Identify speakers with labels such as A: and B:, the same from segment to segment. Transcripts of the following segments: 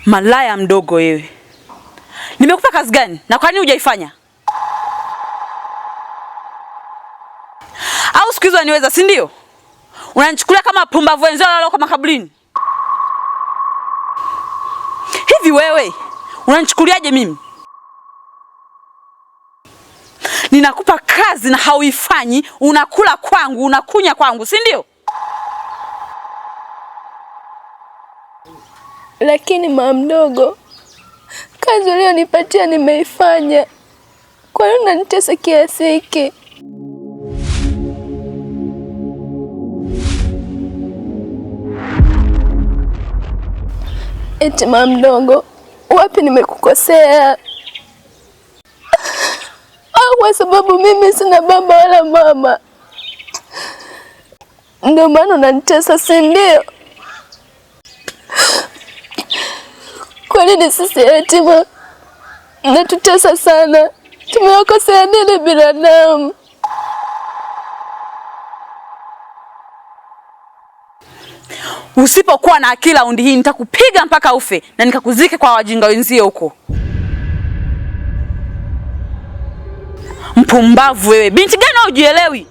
A: Malaya mdogo wewe. Nimekupa kazi gani? Na kwa nini hujaifanya? Au siku hizo unaniweza, si ndio? Unanichukulia kama pumbavu wenzao wale kama kaburini. Hivi wewe, unanichukuliaje mimi? Ninakupa kazi na hauifanyi, unakula kwangu, unakunya kwangu, si ndio?
B: Lakini mama mdogo, kazi uliyonipatia nimeifanya. Kwa nini unanitesa kiasi hiki? Eti mama mdogo, wapi nimekukosea? Au kwa sababu mimi sina baba wala mama ndio maana unanitesa, si ndio? Kwa nini sisi yatima mnatutesa sana? Tumewakosea nini binadamu?
A: Usipokuwa na akili raundi hii nitakupiga mpaka ufe na nikakuzike kwa wajinga wenzio huko. Mpumbavu wewe. Binti gani hujielewi?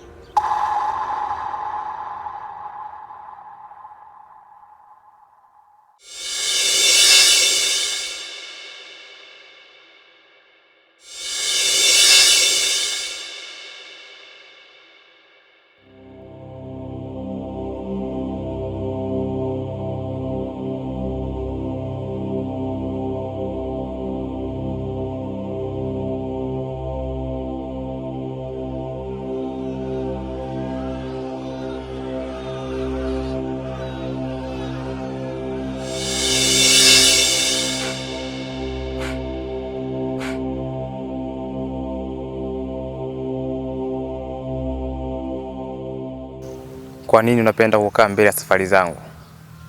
C: Kwa nini unapenda kukaa mbele ya safari zangu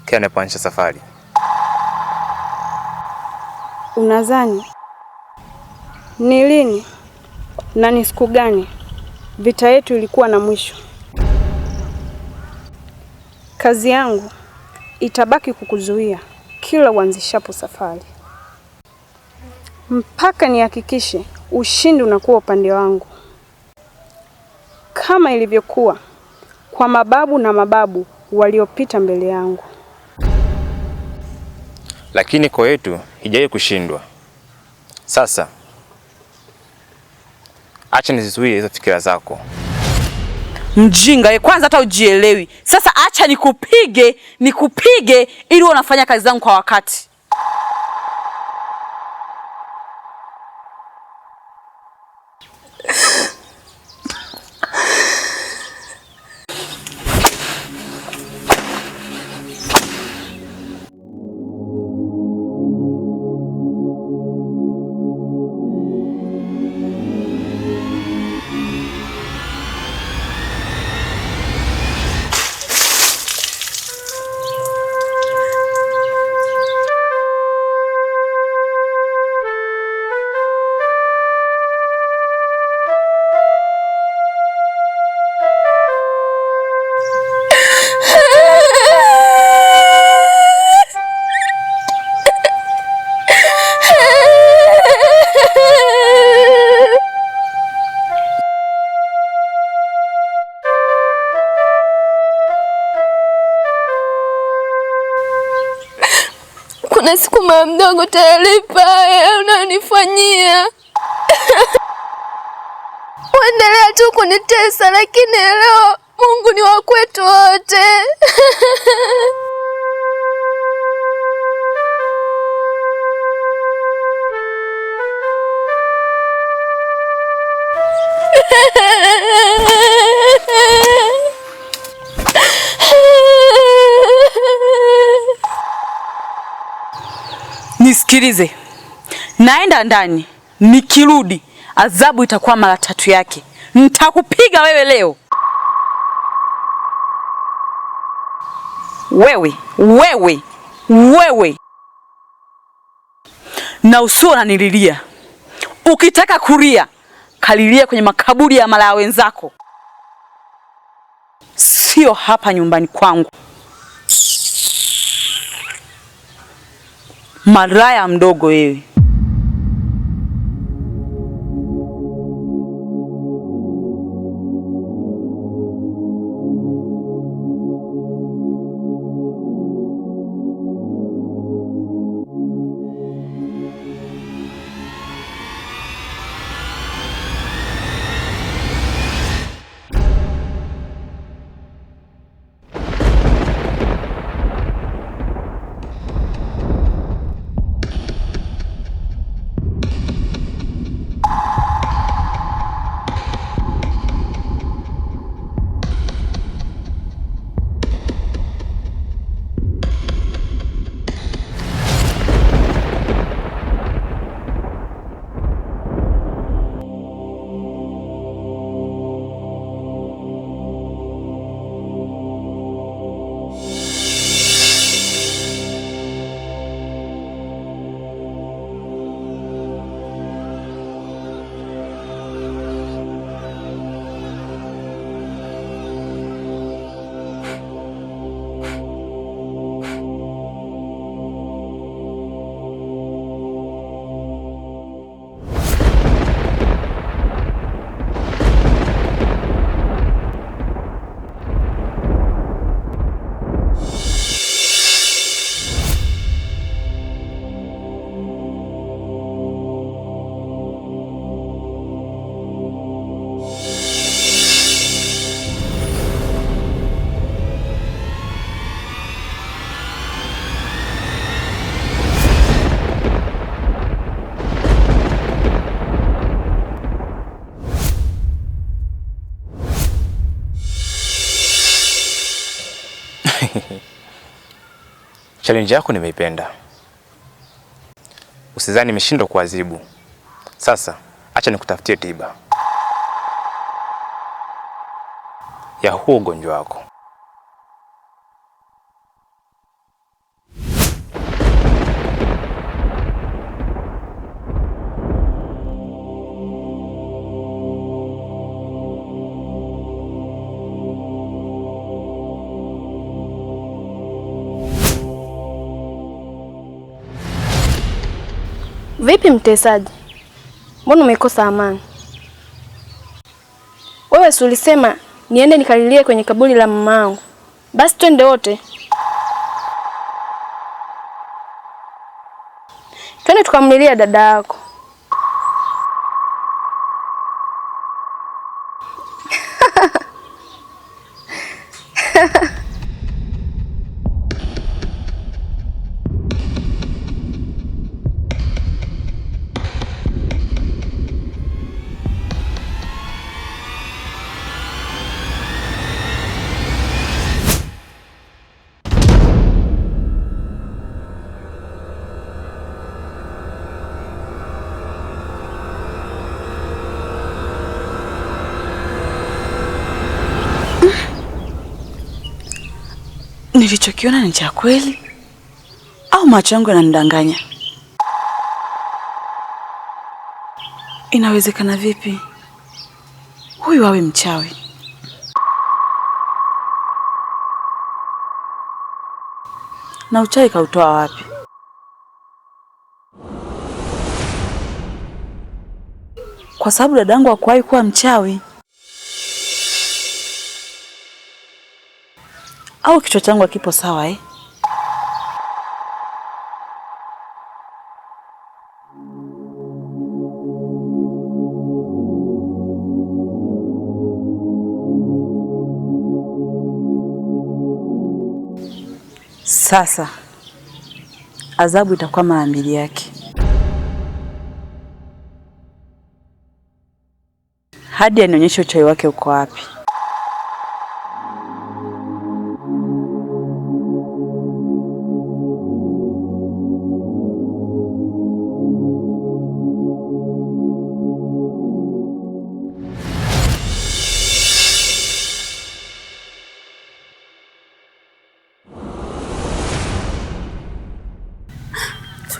C: kila ninapoanza safari?
D: Unadhani ni lini na ni siku gani vita yetu ilikuwa na mwisho? Kazi yangu itabaki kukuzuia kila uanzishapo safari, mpaka nihakikishe ushindi unakuwa upande wangu, kama ilivyokuwa kwa mababu na mababu waliopita mbele yangu.
C: Lakini kwa yetu hijawahi kushindwa. Sasa acha nizizuie hizo fikira zako.
A: Mjinga, kwanza hata ujielewi. Sasa acha nikupige ili unafanya kazi zangu kwa wakati.
B: Kuna siku mama mdogo talipa haya unanifanyia. Uendelea tu kunitesa, lakini leo Mungu ni wa kwetu wote.
A: Nisikilize. Naenda ndani, nikirudi adhabu itakuwa mara 3 yake. Nitakupiga wewe leo. Wewe. Na usio unanililia. Ukitaka kulia, kalilia kwenye makaburi ya malaya wenzako. Sio hapa nyumbani kwangu. Malaya mdogo wewe.
C: Challenge yako nimeipenda. Usizani nimeshindwa kuadhibu. Sasa acha nikutafutie tiba ya huo ugonjwa wako.
D: Vipi mtesaji? Mbona umekosa amani? Wewe si ulisema niende nikalilie kwenye kaburi la mama yangu. Basi twende wote. Twende tukamlilia dada yako.
A: Nilichokiona ni cha kweli au macho yangu yananidanganya? Inawezekana vipi huyu awe mchawi? Na uchawi kautoa wapi? Kwa sababu dadangu hakuwahi kuwa mchawi. Au kichwa changu hakipo sawa eh? Sasa adhabu itakuwa mara 2 yake. Hadi anionyeshe uchawi wake uko wapi.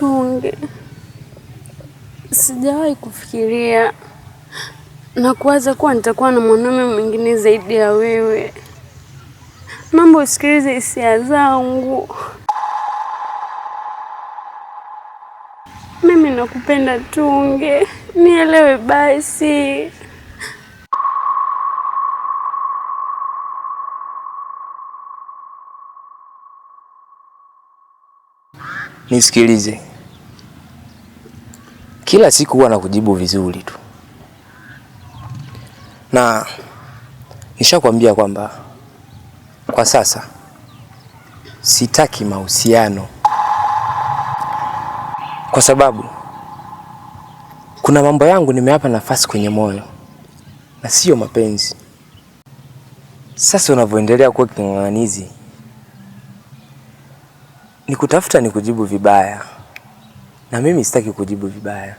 D: Tunge, sijawahi kufikiria na kuwaza kuwa nitakuwa na mwanaume mwingine zaidi ya wewe. Naomba usikilize hisia zangu. Mimi nakupenda Tunge, nielewe basi.
C: Nisikilize. Kila siku huwa nakujibu vizuri tu. Na nishakwambia kwamba kwa sasa sitaki mahusiano. Kwa sababu kuna mambo yangu nimeyapa nafasi kwenye moyo na sio mapenzi. Sasa unavyoendelea kuwa king'ang'anizi, nikutafuta nikujibu vibaya, na mimi sitaki kujibu vibaya.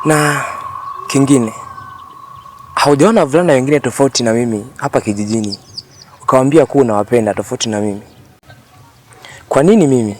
C: Na kingine, haujaona wavulana wengine tofauti na mimi hapa kijijini ukawaambia kuwa unawapenda tofauti na mimi? Kwa nini mimi?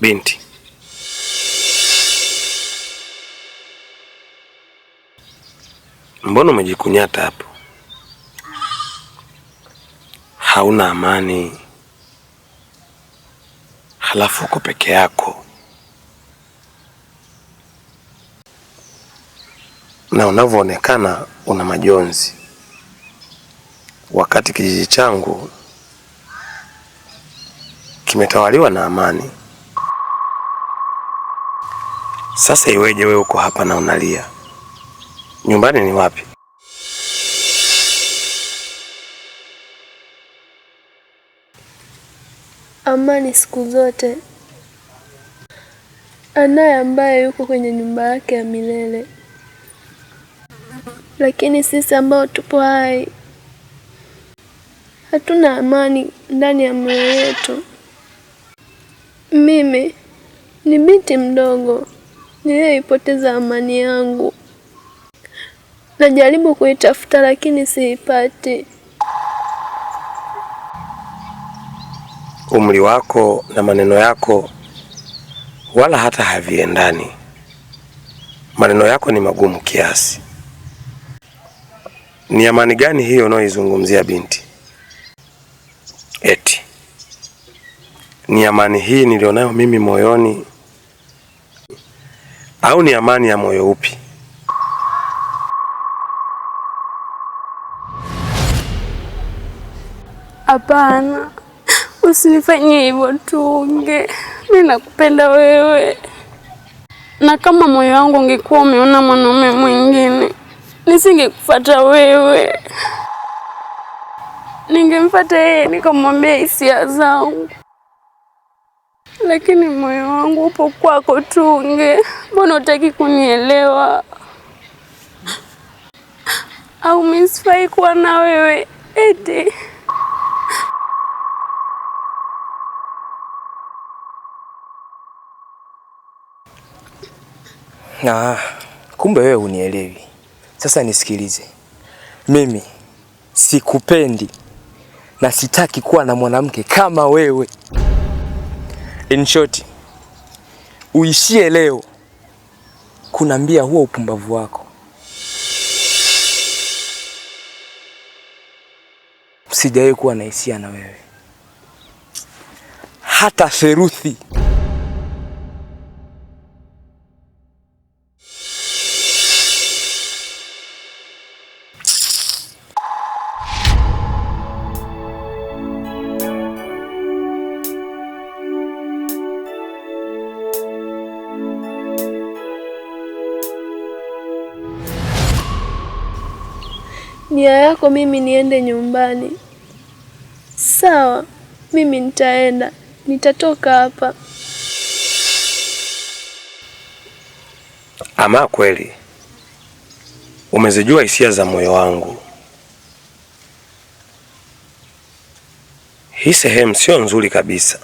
E: Binti, mbona umejikunyata hapo? Hauna amani, halafu uko peke yako, na unavyoonekana una majonzi, wakati kijiji changu kimetawaliwa na amani. Sasa iweje wewe uko hapa na unalia? Nyumbani ni wapi?
B: Amani siku zote anaye ambaye yuko kwenye nyumba yake ya milele, lakini sisi ambao tupo hai hatuna amani ndani ya moyo yetu. Mimi ni binti mdogo niliyeipoteza amani yangu. Najaribu kuitafuta lakini siipati.
E: Umri wako na maneno yako wala hata haviendani. Maneno yako ni magumu kiasi. Ni amani gani hiyo unaoizungumzia binti? Eti ni amani hii nilionayo mimi moyoni, au ni amani ya moyo upi?
D: Hapana, usinifanyie hivyo Tunge. Mimi nakupenda wewe. Na kama moyo wangu ungekuwa umeona mwanaume mwingine, nisingekufuata wewe. Ningemfuata yeye nikamwambia hisia zangu. Lakini moyo wangu upo kwako Tunge. Mbona hutaki kunielewa? Au mimi sifai kuwa na wewe eti?
C: Na kumbe wewe unielewi. Sasa nisikilize. Mimi sikupendi na sitaki kuwa na mwanamke kama wewe. In short, uishie leo kunambia huo upumbavu wako. Sijawahi kuwa na hisia na wewe hata theruthi.
B: nia yako mimi niende nyumbani. Sawa, mimi nitaenda. Nitatoka hapa.
E: Ama kweli umezijua hisia za moyo wangu. Hii sehemu sio nzuri kabisa.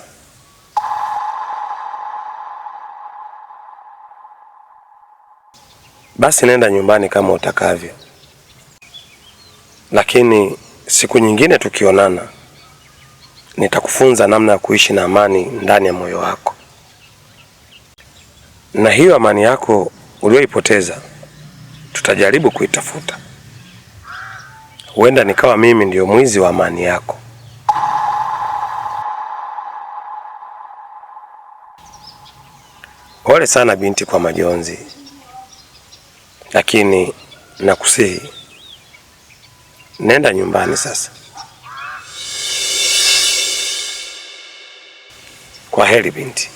E: Basi nenda nyumbani kama utakavyo, lakini siku nyingine tukionana nitakufunza namna ya kuishi na amani ndani ya moyo wako. Na hiyo amani yako uliyoipoteza tutajaribu kuitafuta. Huenda nikawa mimi ndio mwizi wa amani yako. Pole sana binti kwa majonzi, lakini nakusihi nenda nyumbani sasa. Kwa heri binti.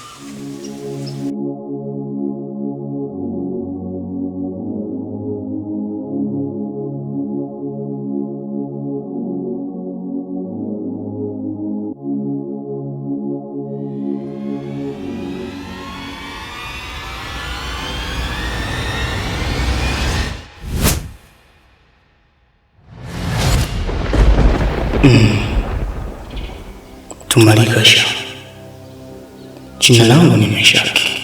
F: Tumalikasha. Jina langu ni Meshaki,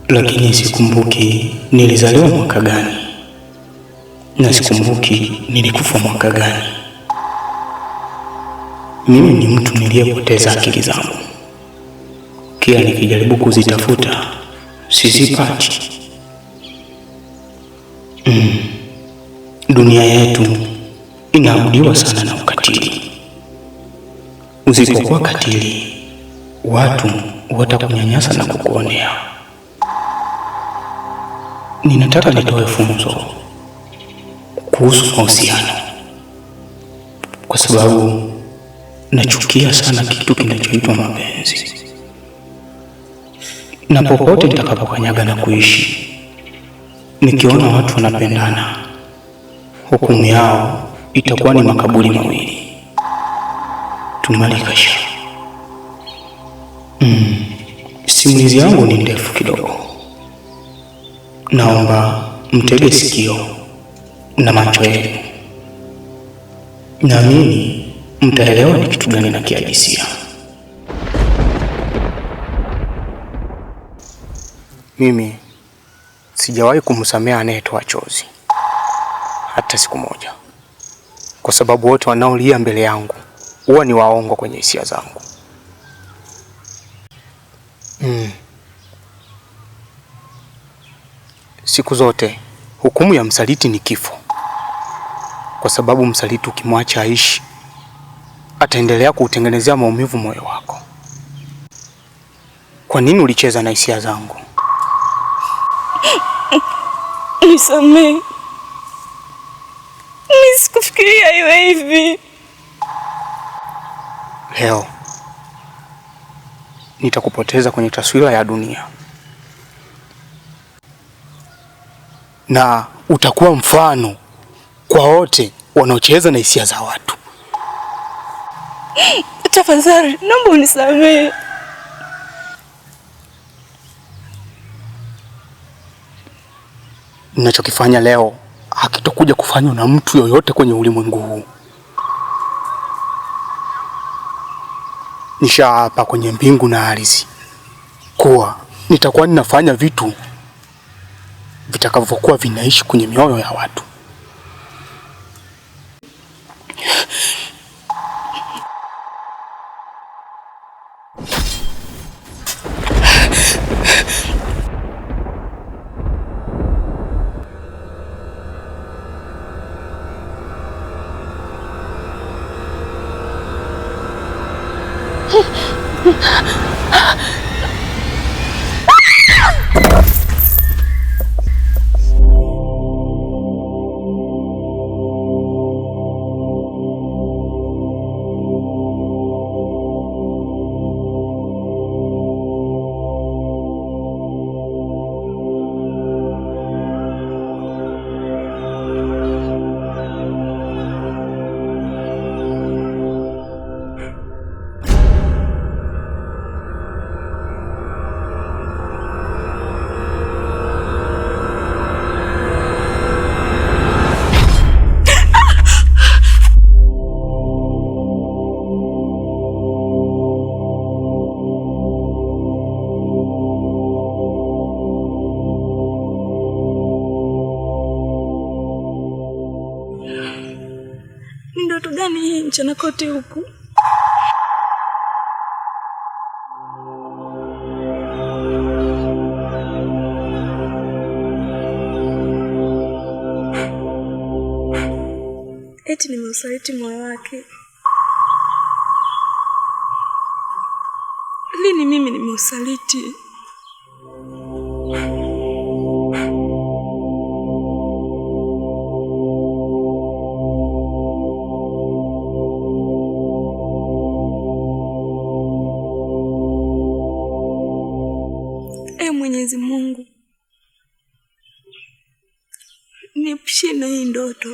F: lakini sikumbuki nilizaliwa mwaka gani, na sikumbuki nilikufa mwaka gani. Mimi ni mtu niliyepoteza akili zangu. Kila nikijaribu kuzitafuta sizipati. Dunia yetu inaabudiwa sana na ukatili. Usipokuwa katili, watu watakunyanyasa na kukuonea. Ninataka nitoe funzo kuhusu mahusiano, kwa sababu nachukia sana kitu kinachoitwa mapenzi. Na popote nitakapokanyaga na kuishi, nikiona watu wanapendana, hukumu yao itakuwa ni makaburi mawili. Tumalikasha. Simulizi yangu ni ndefu kidogo. Naomba mtege sikio na macho yenu. Naamini mtaelewa ni kitu gani nakiadisia. Mimi sijawahi kumsamea anayetoa chozi hata siku moja, kwa sababu wote wanaolia mbele yangu huwa ni waongo kwenye hisia zangu. Siku zote hukumu ya msaliti ni kifo, kwa sababu msaliti ukimwacha aishi ataendelea kuutengenezea maumivu moyo wako. Kwa nini ulicheza na hisia zangu?
B: Nisamehe. Mimi sikufikiria iwe hivi.
F: Leo nitakupoteza kwenye taswira ya dunia, na utakuwa mfano kwa wote wanaocheza na hisia za watu.
B: Tafadhali, naomba unisamehe.
F: Ninachokifanya leo hakitokuja kufanywa na mtu yoyote kwenye ulimwengu huu. Nishaapa kwenye mbingu na ardhi kuwa nitakuwa ninafanya vitu vitakavyokuwa vinaishi kwenye mioyo ya watu.
D: mchana kote huku. Eti nimeusaliti moyo wake. Lini mimi nimeusaliti? Mwenyezi Mungu, niepushie na hii ndoto.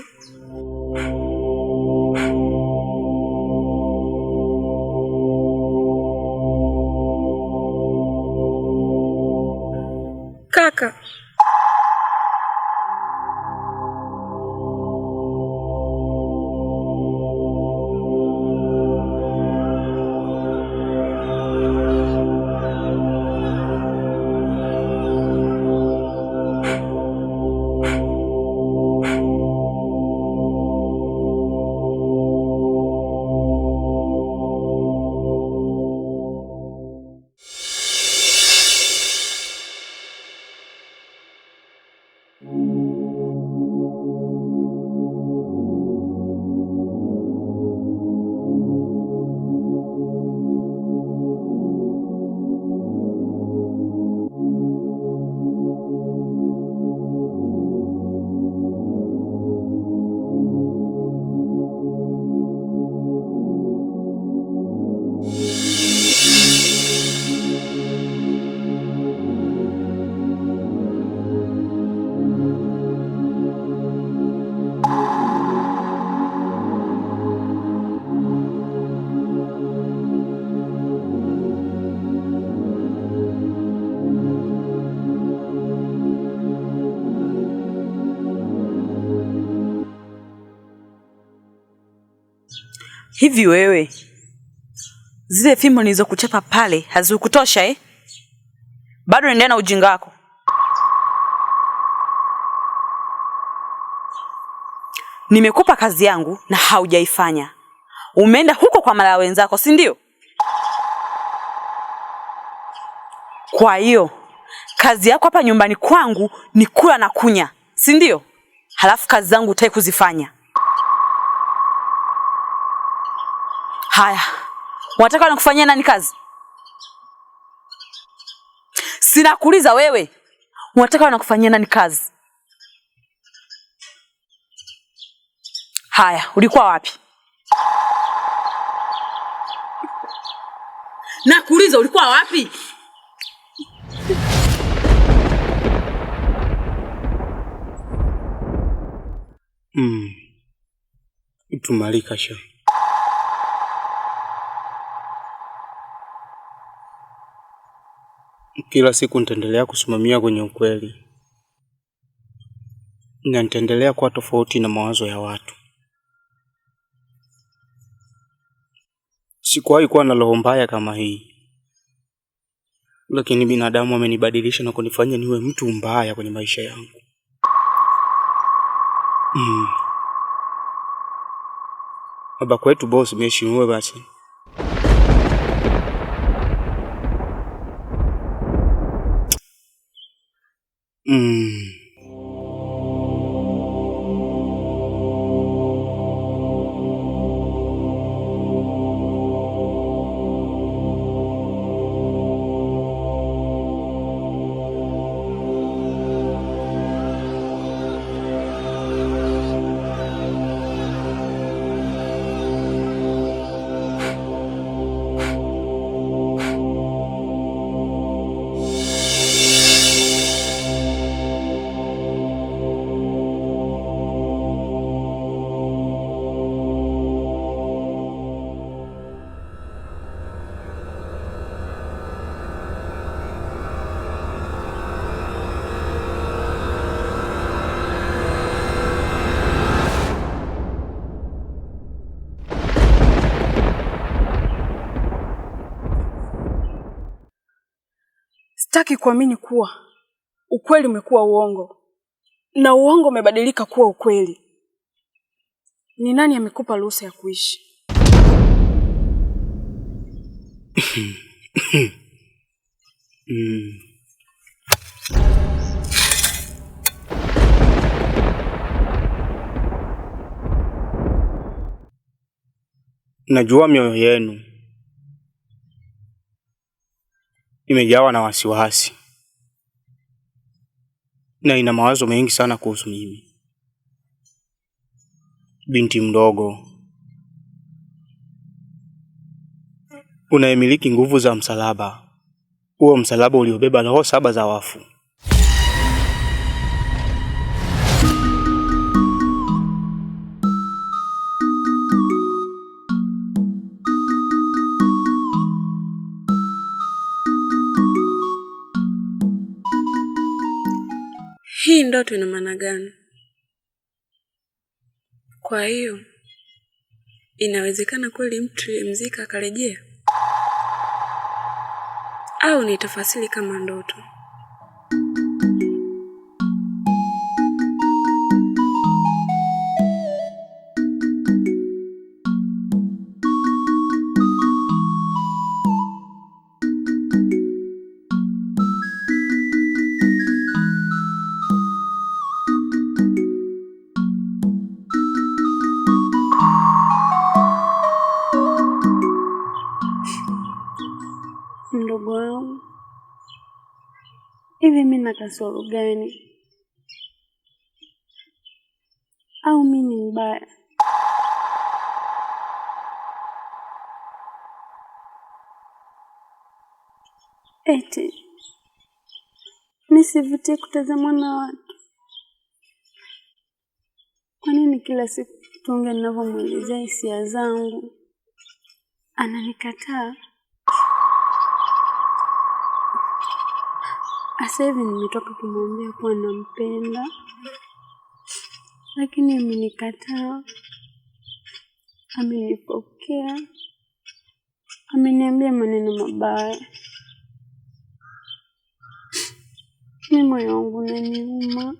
D: Kaka,
A: hivi wewe zile fimbo nilizokuchapa pale hazikutosha eh? Bado unaendelea na ujinga wako. Nimekupa kazi yangu na haujaifanya. Umeenda huko kwa malaya wenzako, si ndio? Kwa hiyo kazi yako hapa nyumbani kwangu ni kula na kunya, si ndio? Halafu kazi zangu utaki kuzifanya. Haya, unataka nikufanyie nani kazi? Sina kuuliza wewe. Unataka nikufanyie nani kazi? Haya, ulikuwa wapi? Nakuuliza ulikuwa wapi?
F: Tumalika sha. Kila siku nitaendelea kusimamia kwenye ukweli. Na nitaendelea kuwa tofauti na mawazo ya watu. Sikuwahi kuwa na roho mbaya kama hii. Lakini binadamu amenibadilisha na kunifanya niwe mtu mbaya kwenye maisha yangu. Baba kwetu boss mheshimiwa basi.
D: Sitaki kuamini kuwa ukweli umekuwa uongo na uongo umebadilika kuwa ukweli. Ni nani amekupa ruhusa ya kuishi?
F: Najua mioyo yenu imejawa na wasiwasi na ina mawazo mengi sana kuhusu mimi, binti mdogo unayemiliki nguvu za msalaba, huo msalaba uliobeba roho 7 za wafu.
D: Hii ndoto ina maana gani? Kwa hiyo inawezekana kweli mtu mzika akarejea, au ni tafasiri kama ndoto? Mdogo wangu, hivi mimi na kasoro gani? Au mimi ni mbaya? Eti nisivutie kutazamwa na watu? Kwa nini kila siku Tunge ninavyomwelezea hisia zangu ananikataa? Sasa hivi nimetoka kumwambia kuwa nampenda, lakini amenikataa. Amenipokea, ameniambia maneno mabaya. Mimi moyo wangu unaniuma.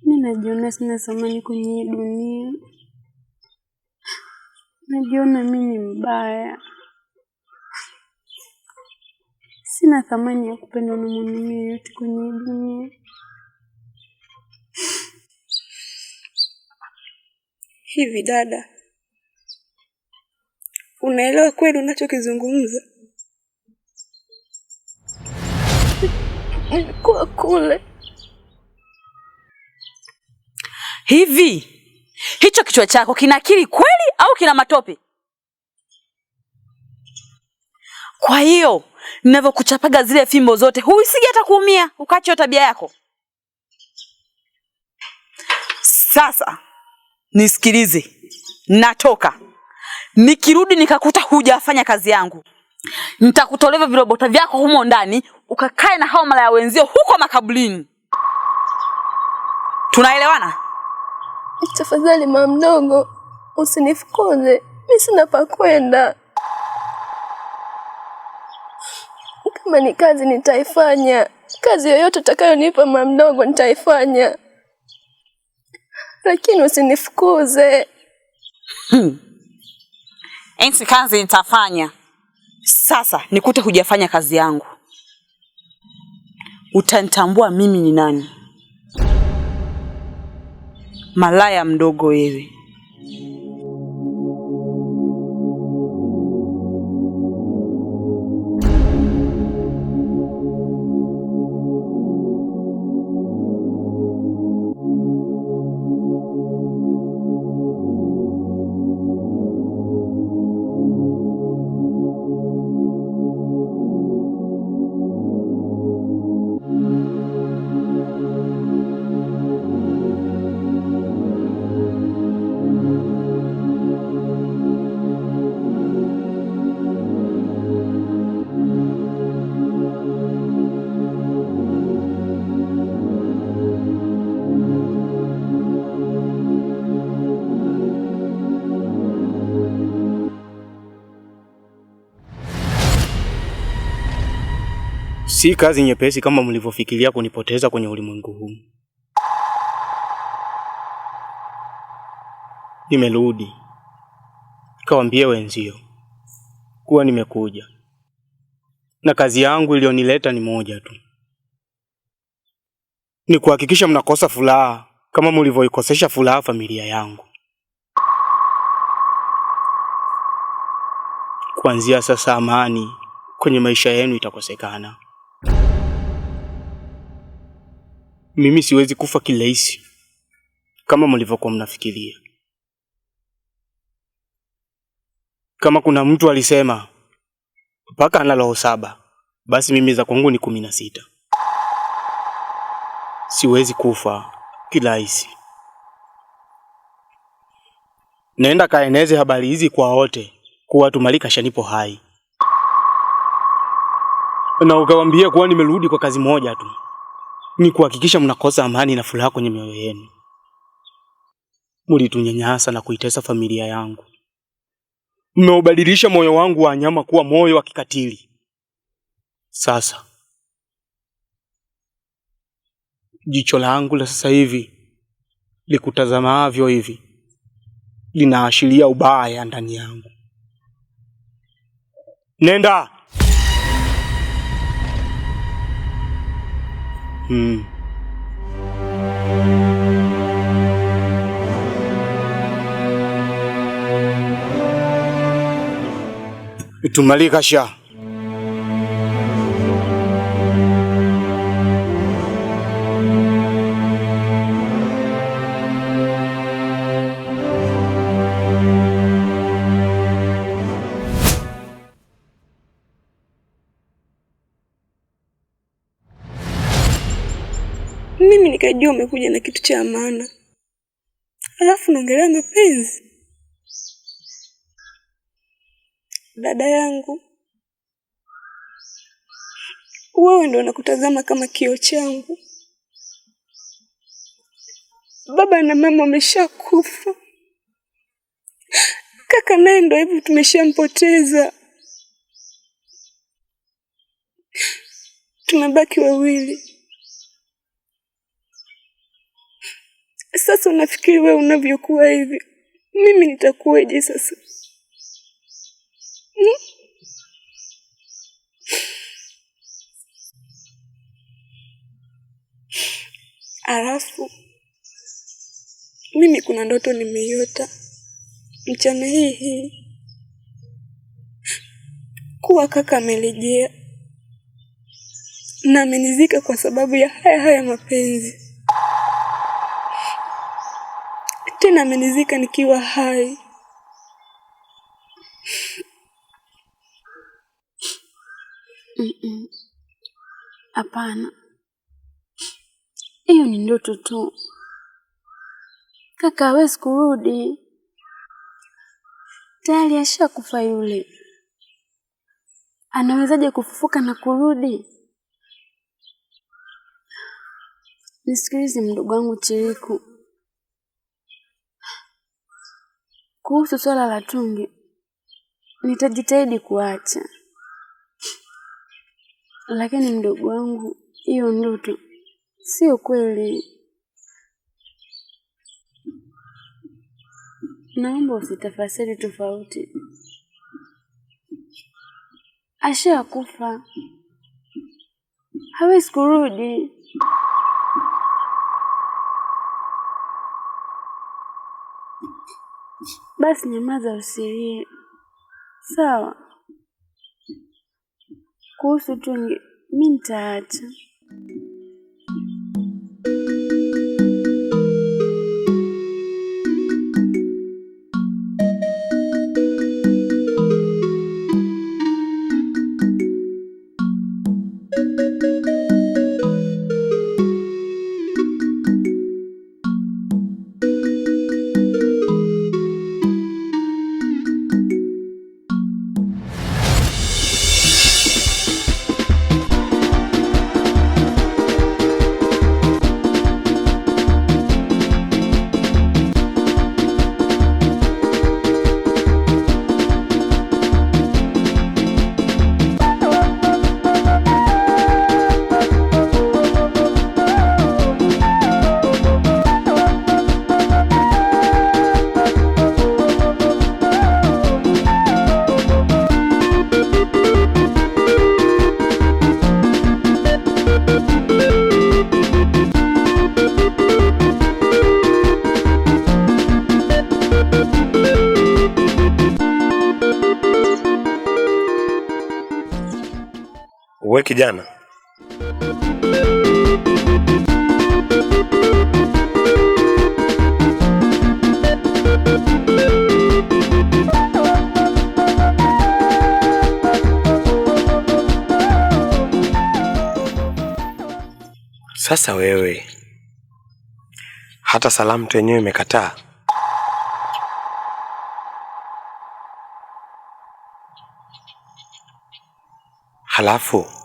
D: Mimi najiona sina thamani kwenye dunia. Najiona mimi ni mbaya. Sina thamani ya kupendwa na mwanaume yeyote kwenye dunia.
B: Hivi dada, unaelewa kweli unachokizungumza? Nilikuwa kule.
A: Hivi hicho kichwa chako kina akili kweli au kina matope? Kwa hiyo ninavyokuchapaga zile fimbo zote huisije hata kuumia ukaacha tabia yako? Sasa nisikilize, natoka. Nikirudi nikakuta hujafanya kazi yangu, nitakutoleva virobota vyako humo ndani ukakae na hao malaya wenzio huko makabulini. Tunaelewana?
B: Tafadhali mama mdogo, usinifukuze. Mimi sina pa kwenda. Kama ni kazi nitaifanya. Kazi yoyote utakayonipa mama mdogo nitaifanya. Lakini usinifukuze.
A: Ensi kazi nitafanya. Sasa nikute hujafanya kazi yangu, utanitambua mimi ni nani. Malaya mdogo wewe.
F: Si kazi nyepesi kama mlivyofikiria kunipoteza kwenye ulimwengu huu. Nimerudi kawaambie wenzio kuwa nimekuja na kazi yangu iliyonileta ni moja tu, ni kuhakikisha mnakosa furaha kama mlivyoikosesha furaha familia yangu. Kuanzia sasa amani kwenye maisha yenu itakosekana. Mimi siwezi kufa kirahisi kama mlivyokuwa mnafikiria. Kama kuna mtu alisema paka ana roho 7, basi mimi za kwangu ni 16. Siwezi kufa kirahisi. Naenda kaeneze habari hizi kwa wote kuwa Tumalika shanipo hai. Na ukawaambia kuwa nimerudi kwa kazi moja tu, ni kuhakikisha mnakosa amani na furaha kwenye mioyo yenu. Mlitunyanyasa na kuitesa familia yangu. Mmeubadilisha moyo wangu wa nyama kuwa moyo wa kikatili. Sasa jicho langu la sasa hivi likutazamavyo hivi linaashiria ubaya ndani yangu. Nenda. Tumalika sha.
D: Mimi nikajua umekuja na kitu cha maana, alafu naongelea mapenzi. Dada yangu, wewe ndio unakutazama kama kioo changu. Baba na mama wameshakufa, kaka naye ndio hivyo tumeshampoteza. Tumebaki wawili. Sasa unafikiri wewe unavyokuwa hivi, mimi nitakuwaje sasa? Alafu mimi kuna ndoto nimeiota mchana hii kuwa kaka amerejea na amenizika kwa sababu ya haya mapenzi. Tena amenizika nikiwa hai. Hapana. Hiyo ni ndoto tu. Kaka hawezi kurudi. Tayari ashakufa yule. Anawezaje kufufuka na kurudi? Nisikilize mdogo wangu Chiriku. Kuhusu swala la Tungi, nitajitahidi kuacha. Lakini mdogo wangu, hiyo ndoto sio kweli. Naomba usitafasiri tofauti. Ashakufa. Hawezi kurudi. Basi nyamaza usilie. Sawa. Kuhusu Tungi, mimi nitaacha.
E: Wewe kijana, sasa wewe hata salamu tu yenyewe imekataa. Halafu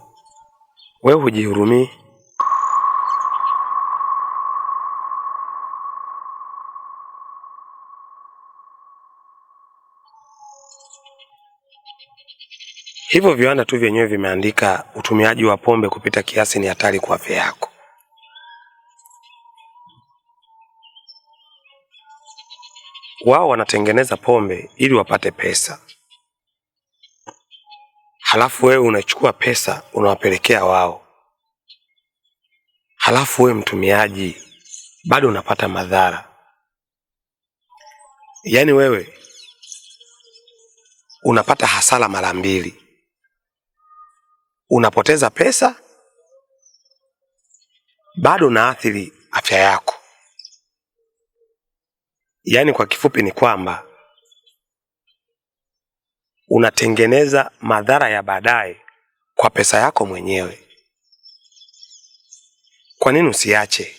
E: wewe hujihurumii. Hivyo viwanda tu vyenyewe vimeandika utumiaji wa pombe kupita kiasi ni hatari kwa afya yako. Wao wanatengeneza pombe ili wapate pesa. Halafu wewe unachukua pesa unawapelekea wao. Halafu wewe mtumiaji bado unapata madhara. Yaani wewe unapata hasara mara mbili. Unapoteza pesa, bado unaathiri afya yako. Yaani kwa kifupi ni kwamba unatengeneza madhara ya baadaye kwa pesa yako mwenyewe. Kwa nini usiache?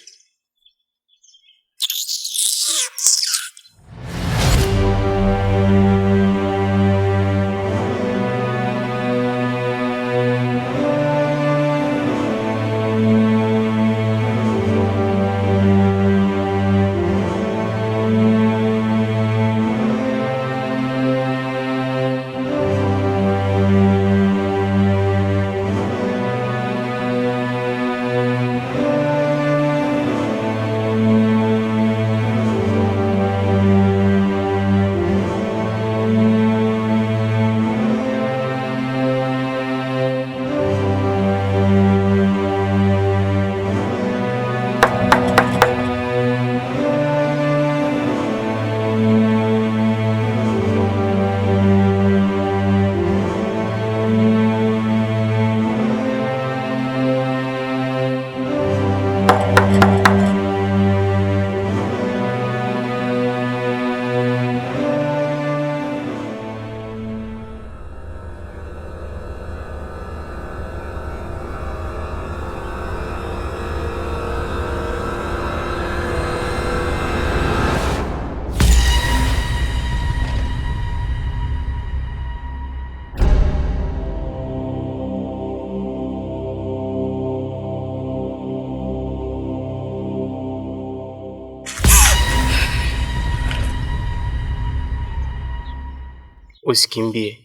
F: Usikimbie.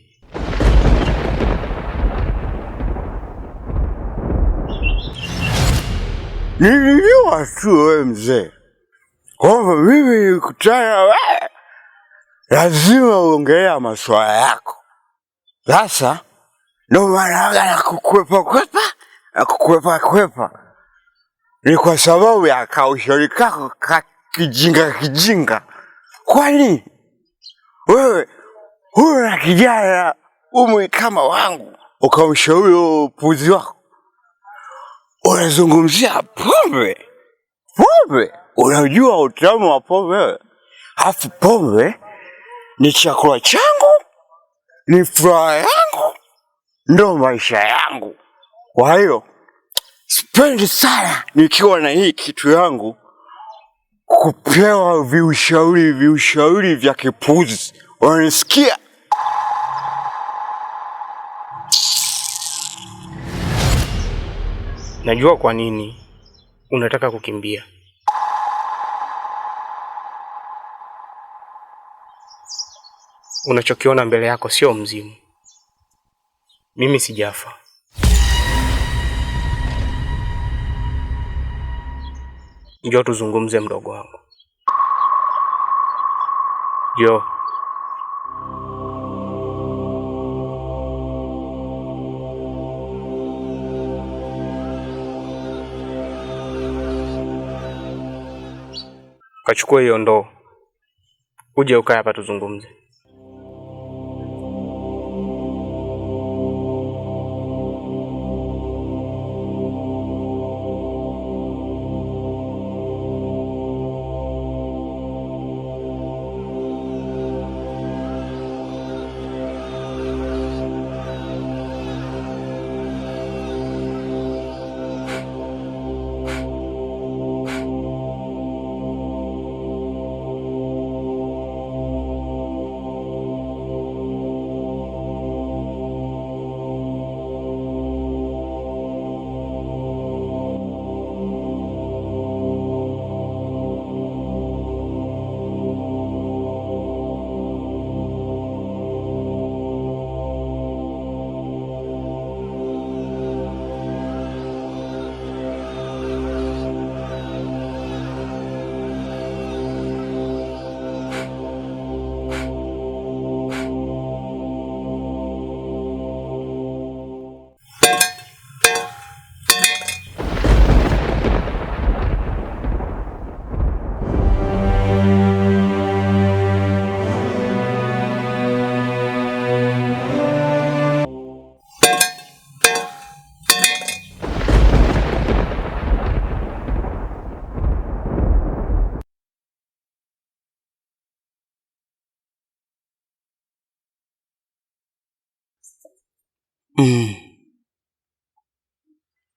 G: Nilijua tu wewe mzee kwamba mimi nikutana wewe lazima uongelea maswala yako. Sasa ndio maana nakukwepa ni kwa sababu ya kaushauri kako kijinga. Kwani wewe huyo na kijana umri kama wangu ukamshauri puzi wako? Unazungumzia pombe? Unajua utamu wa pombe? Hafu pombe ni chakula changu, ni furaha yangu, ndo maisha yangu. Kwa hiyo sipendi sana nikiwa na hii kitu yangu kupewa viushauri vya kipuzi. Unanisikia?
F: Najua kwa nini unataka kukimbia. Unachokiona mbele yako sio mzimu. Mimi sijafa. Njoo tuzungumze mdogo wangu. Njoo. Kachukua hiyo ndoo. Uje ukae hapa tuzungumze.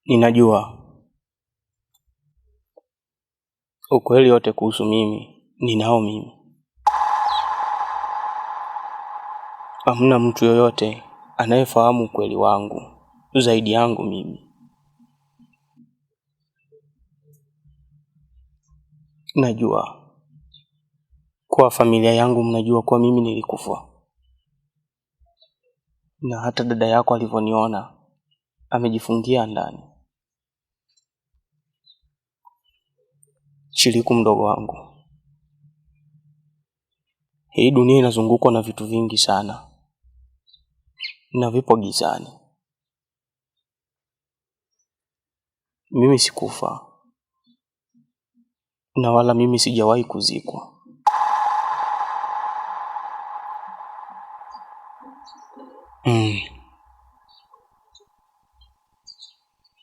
F: Ninajua ukweli wote kuhusu mimi ninao mimi. Hamna mtu yoyote anayefahamu ukweli wangu zaidi yangu mimi. Najua kwa familia yangu mnajua kwa mimi nilikufa. Na hata dada yako alivyoniona amejifungia ndani. Chiliku mdogo wangu, hii dunia inazungukwa na vitu vingi sana na vipo gizani. Mimi sikufa na wala mimi sijawahi kuzikwa.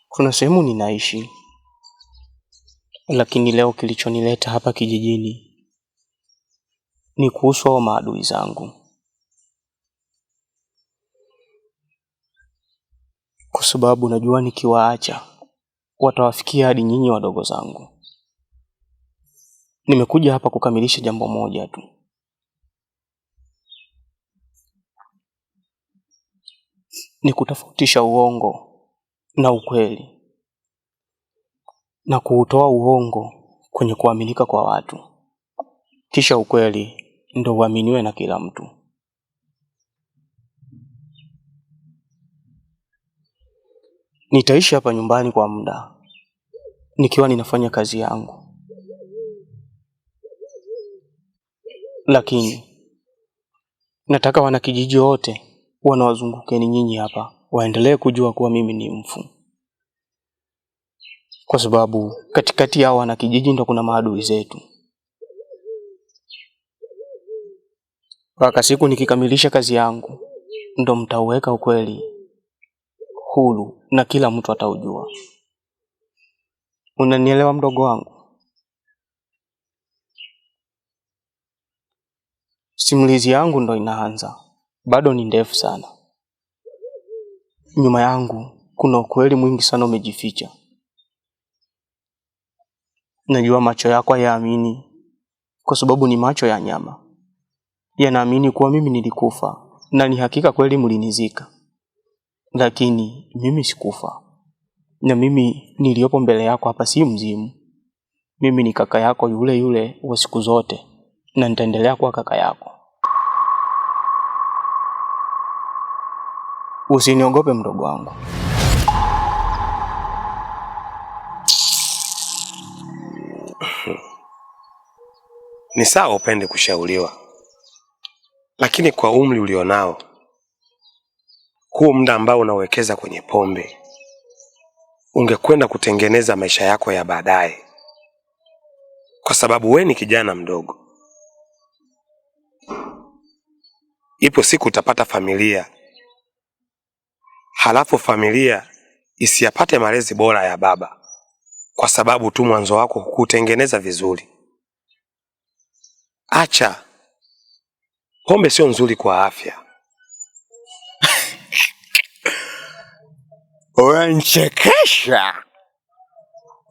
F: Kuna sehemu ninaishi, lakini leo kilichonileta hapa kijijini ni kuhusu hao maadui zangu. Kwa sababu najua nikiwaacha watawafikia hadi nyinyi wadogo zangu. Nimekuja hapa kukamilisha jambo moja tu. Ni kutofautisha uongo na ukweli, na kuutoa uongo kwenye kuaminika kwa watu, kisha ukweli ndio uaminiwe na kila mtu. Nitaishi hapa nyumbani kwa muda nikiwa ninafanya kazi yangu, lakini nataka wanakijiji wote wanawazungukeni nyinyi hapa waendelee kujua kuwa mimi ni mfu. Kwa sababu katikati ya wanakijiji ndo kuna maadui zetu. Waka siku nikikamilisha kazi yangu ndo mtauweka ukweli huru na kila mtu ataujua. Unanielewa mdogo wangu? Simulizi yangu ndo inaanza. Bado ni ndefu sana. Nyuma yangu kuna ukweli mwingi sana umejificha. Najua macho yako hayaamini kwa sababu ni macho ya nyama. Yanaamini kuwa mimi nilikufa na ni hakika kweli mlinizika. Lakini mimi sikufa. Na mimi niliopo mbele yako hapa si mzimu. Mimi ni kaka yako yule yule wa siku zote na nitaendelea kuwa kaka yako. Usiniogope mdogo wangu.
E: Ni sawa upende kushauriwa, lakini kwa umri ulionao, huo muda ambao unawekeza kwenye pombe, ungekwenda kutengeneza maisha yako ya baadaye. Kwa sababu we ni kijana mdogo. Ipo siku utapata familia, halafu familia isiyapate malezi bora ya baba, kwa sababu tu mwanzo wako hukutengeneza vizuri. Acha. Pombe sio nzuri kwa afya.
G: Unanichekesha.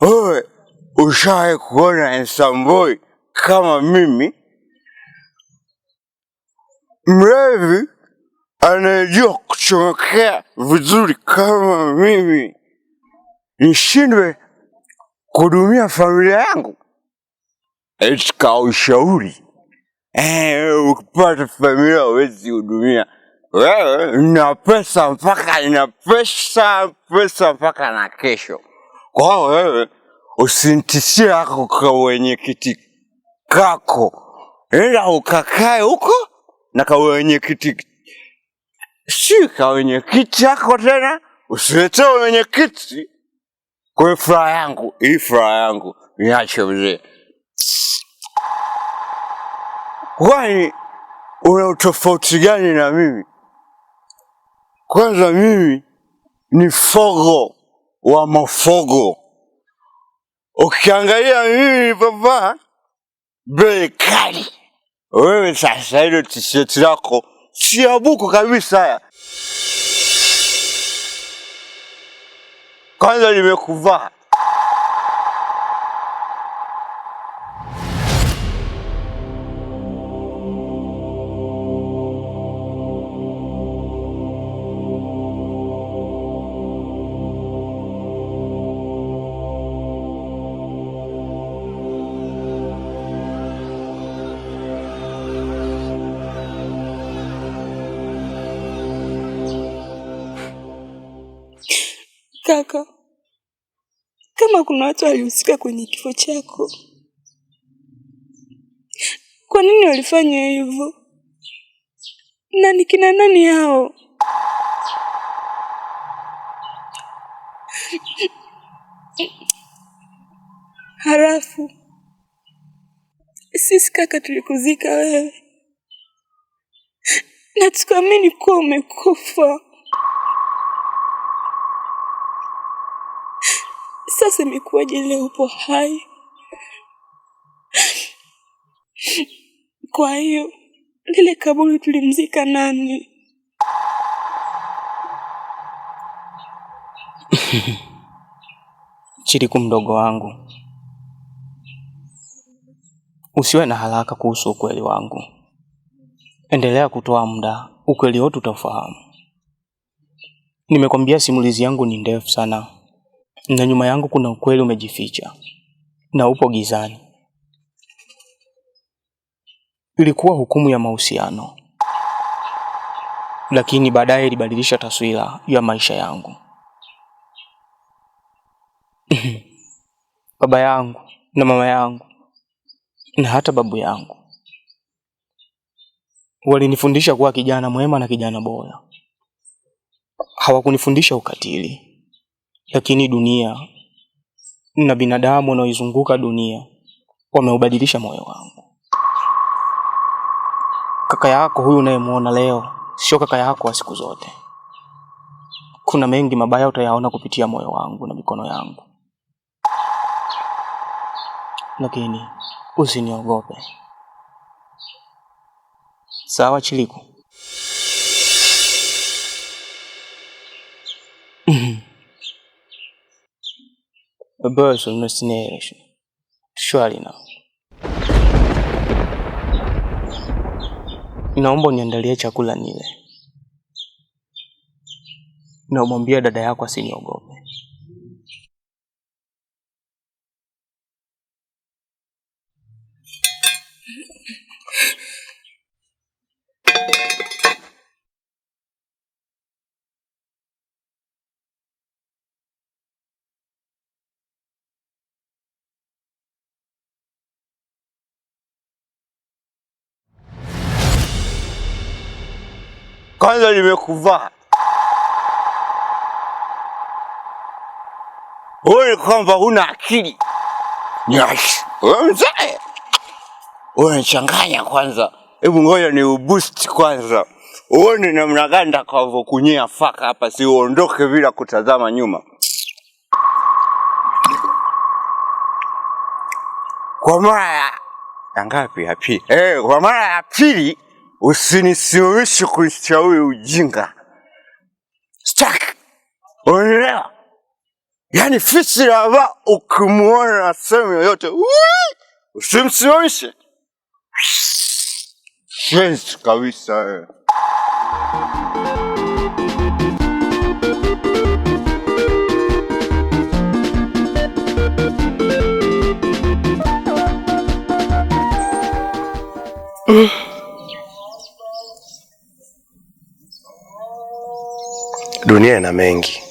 G: Wewe ushawahi kuona ensamboi kama mimi? Mlevi anajua kuchomekea vizuri kama mimi nishindwe kudumia familia yangu? Etika ushauri. Ukipata familia huwezi kudumia. Wewe na pesa mpaka na kesho. Kwa hiyo wewe usinitishie hako kwa wenyekiti kako. Enda ukakae huko na kwa wenyekiti. Si kwa wenyekiti yako tena. Usilete wenyekiti. Kwa furaha yangu, hii furaha yangu niache mzee. Kwani una utofauti gani na mimi? Kwanza mimi ni fogo wa mafogo. Ukiangalia mimi ni baba bei kali. Wewe sasa hilo t-shirt lako siabuku kabisa. Kwanza nimekuvaa.
H: Kaka, kama kuna watu walihusika kwenye kifo chako, kwa nini walifanya hivyo? Na ni kina nani hao? Halafu sisi kaka tulikuzika wewe na tukaamini kuwa umekufa. Sasa imekuwaje leo upo hai? Kwa hiyo lile kaburi tulimzika nani?
F: Chiriku mdogo wangu, usiwe na haraka kuhusu ukweli wangu. Endelea kutoa muda, ukweli wote utafahamu. Nimekwambia simulizi yangu ni ndefu sana, na nyuma yangu kuna ukweli umejificha na upo gizani. Ilikuwa hukumu ya mahusiano, lakini baadaye ilibadilisha taswira ya maisha yangu. Baba yangu na mama yangu na hata babu yangu walinifundisha kuwa kijana mwema na kijana bora. Hawakunifundisha ukatili, lakini dunia na binadamu wanaoizunguka dunia wameubadilisha moyo wangu. Kaka yako huyu unayemuona leo sio kaka yako wa siku zote. Kuna mengi mabaya utayaona kupitia moyo wangu na mikono yangu, lakini usiniogope. Sawa Chiriku? Baba usinioneshe. Shwari na. Naomba uniandalie chakula nile. Na umwambie dada yako asiniogope.
G: Kwanza nimekuvaa. Wewe kwamba huna akili. Nyash. Wewe mzee. Unachanganya kwanza. Hebu ngoja ni uboost kwanza. Uone namna gani nitakavyokunyia faka hapa, si uondoke bila kutazama nyuma. Kwa mara ya ngapi ya pili? Kwa mara ya pili usinisimamishe kunishauri ujinga. Stuck. Unaelewa? Yaani fisi hapa ukimuona na sehemu yoyote, usimsimamishe. Friends kabisa wewe.
E: Dunia ina mengi.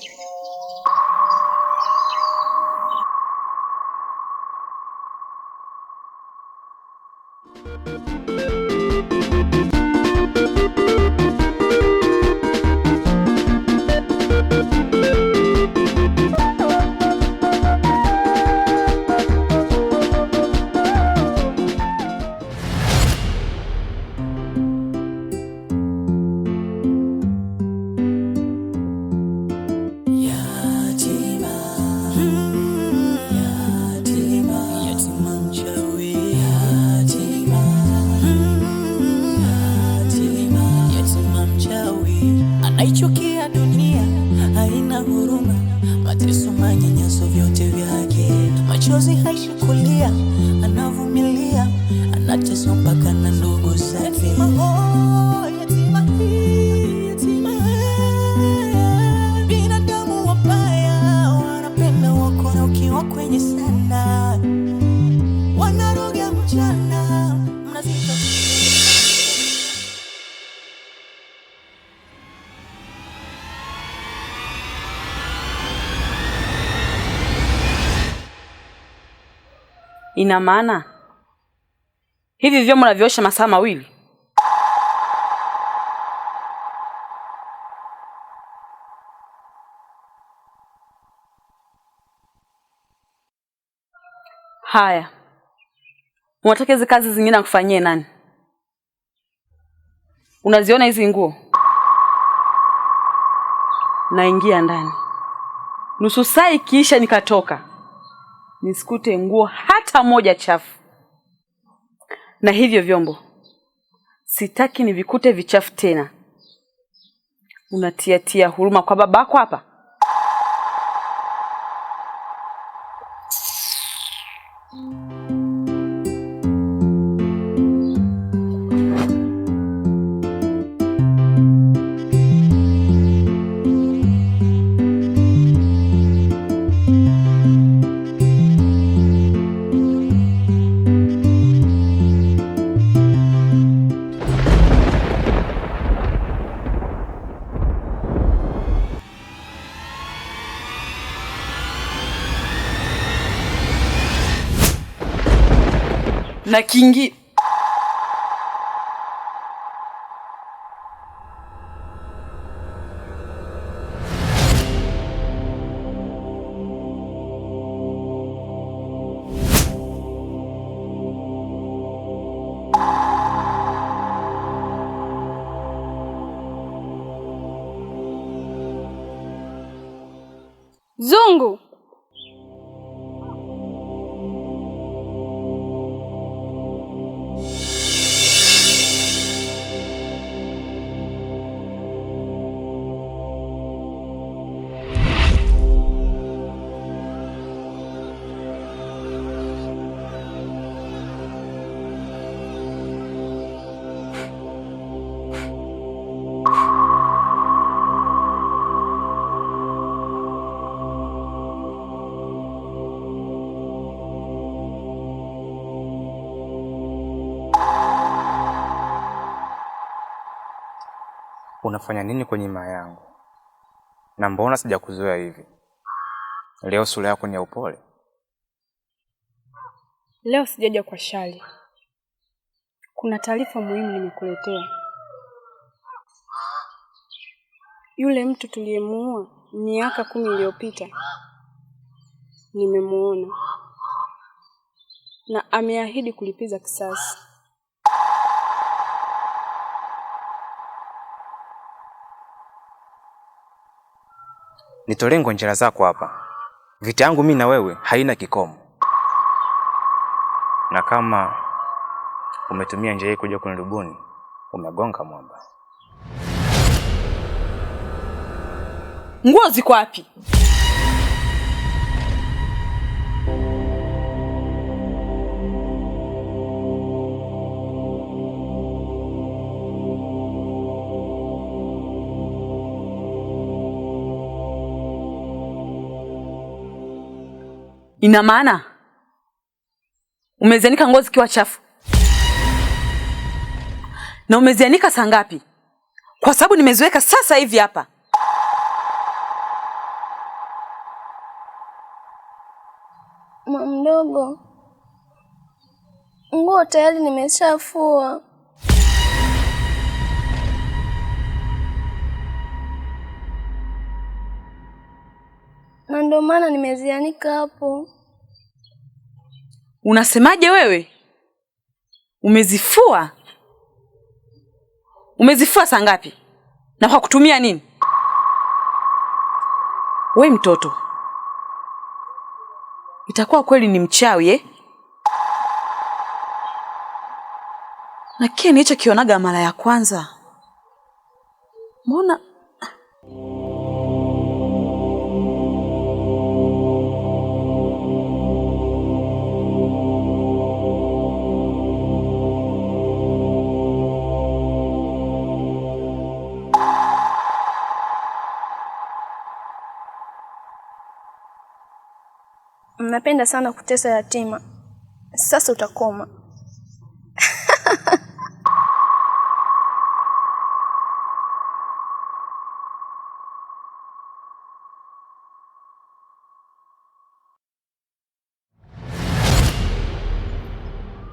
A: Ina maana hivi vyombo naviosha masaa mawili? Haya. Unataka hizi kazi zingine akufanyie nani? Unaziona hizi nguo? Naingia ndani. Nusu saa ikiisha nikatoka, nisikute nguo hata moja chafu. Na hivyo vyombo sitaki nivikute vichafu tena. Unatia huruma kwa babako hapa? Na kingi
D: Zungu.
F: Unafanya nini kwenye maa yangu? Na mbona sijakuzoea hivi? Leo sura yako ni ya upole.
D: Leo sijaja kwa shari. Kuna taarifa muhimu nimekuletea. Yule mtu tuliyemuua miaka 10 iliyopita nimemuona na ameahidi kulipiza kisasi.
F: Nitolee ngonjera zako hapa. Vita yangu mimi na wewe haina kikomo. Na kama umetumia njia hii kuja kunirubuni, umegonga mwamba.
A: nguo ziko wapi? Ina maana umezianika nguo zikiwa chafu? Na umezianika saa ngapi? Kwa sababu nimeziweka sasa hivi hapa.
B: Mama mdogo, nguo tayari nimeshafua. Na ndio maana nimezianika hapo.
A: Unasemaje wewe? Umezifua? Umezifua saa ngapi? Na kwa kutumia nini? We mtoto, itakuwa kweli ni mchawi eh? Na kile nicho kionaga mara ya kwanza. Mbona
B: Mnapenda sana kutesa yatima. Sasa utakoma.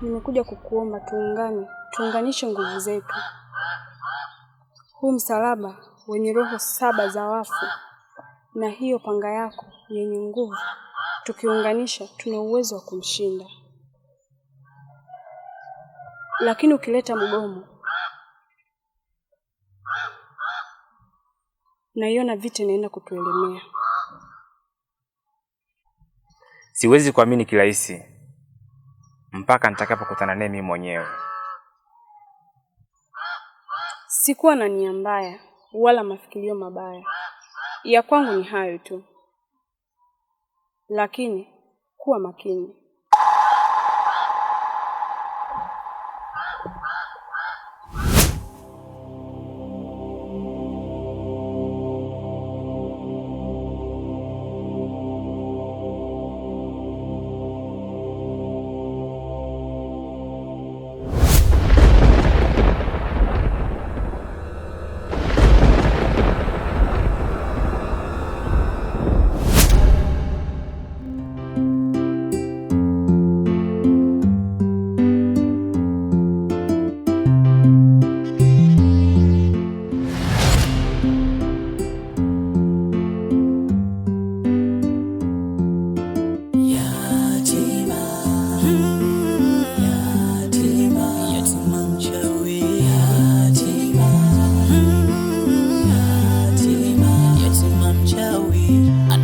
D: nimekuja kukuomba tuunganishe nguvu zetu. Huu msalaba wenye roho 7 za wafu na hiyo panga yako yenye nguvu, tukiunganisha tuna uwezo wa kumshinda. Lakini ukileta mgomo, naiona vita inaenda kutuelemea.
C: Siwezi kuamini kirahisi mpaka nitakapokutana naye mimi mwenyewe.
D: Sikuwa na nia mbaya wala mafikirio mabaya. Ya kwangu ni hayo tu. Lakini kuwa makini.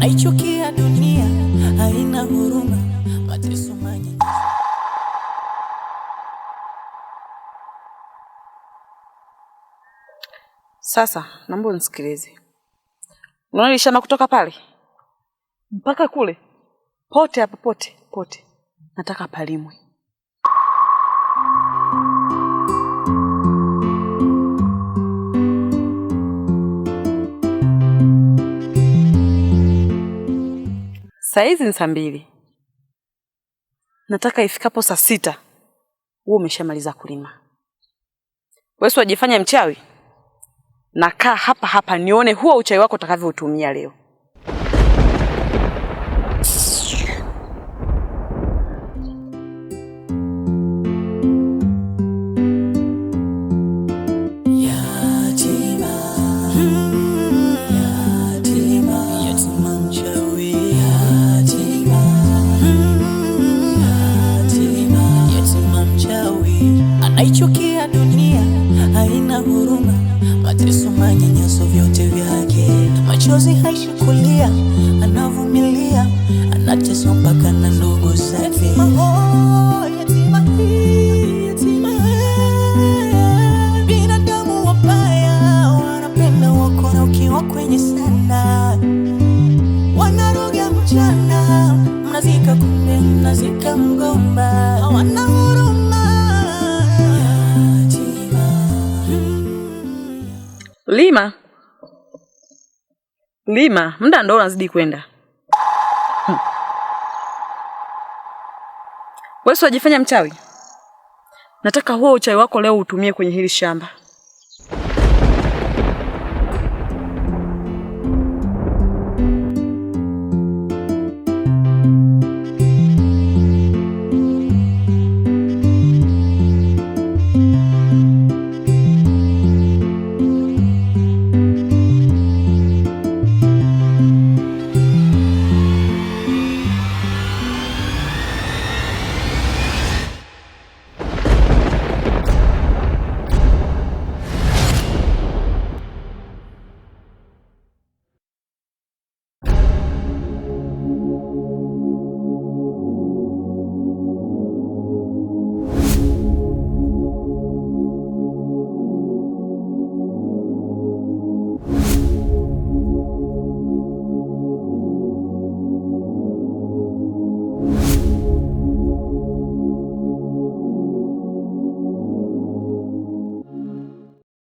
I: Aichukia dunia, haina huruma, mateso manyi.
A: Sasa, naomba unisikilize. Unaona ile shamba kutoka pale mpaka kule, pote hapo pote. Nataka palimwe. Saizi ni 2:00. Nataka ifikapo 6:00 wewe umeshamaliza kulima. Wewe wajifanya mchawi? Nakaa hapa nione huo uchawi wako utakavyotumia leo.
I: Aichukia dunia, haina huruma, mateso manyanyaso vyote vyake. Machozi haishi kulia, anavumilia, anateswa mpaka na ndugu zake. Yatima binadamu wabaya, wanapenda wakora ukiwa kwenye sana. Wanaroga mchana, mnazika kumbe, mnazika mgomba. Hawana huruma.
A: Lima, muda ndo unazidi kwenda. Wewe wajifanya mchawi? Nataka huo uchawi wako leo utumie kwenye hili shamba.